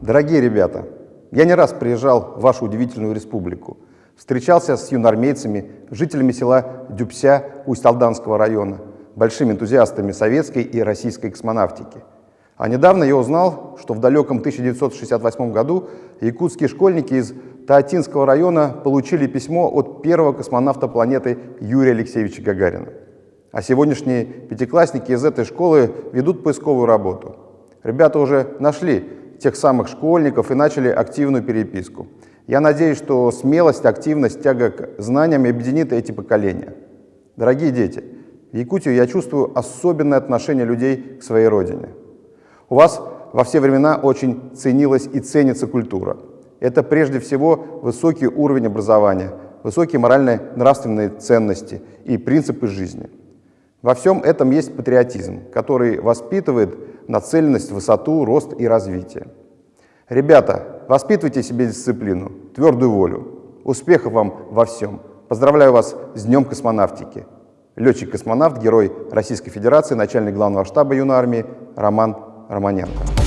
Дорогие ребята, я не раз приезжал в вашу удивительную республику, встречался с юноармейцами, жителями села Дюбся Усть-Алданского района, большими энтузиастами советской и российской космонавтики. А недавно я узнал, что в далеком 1968 году якутские школьники из Таатинского района получили письмо от первого космонавта планеты Юрия Алексеевича Гагарина. А сегодняшние пятиклассники из этой школы ведут поисковую работу. Ребята уже нашли тех самых школьников и начали активную переписку. Я надеюсь, что смелость, активность, тяга к знаниям объединит эти поколения. Дорогие дети, в Якутии я чувствую особенное отношение людей к своей родине. У вас во все времена очень ценилась и ценится культура. Это прежде всего высокий уровень образования, высокие морально-нравственные ценности и принципы жизни. Во всем этом есть патриотизм, который воспитывает нацеленность, высоту, рост и развитие. Ребята, воспитывайте себе дисциплину, твердую волю. Успехов вам во всем. Поздравляю вас с Днем космонавтики. Летчик-космонавт, герой Российской Федерации, начальник главного штаба юной армии Роман Романенко.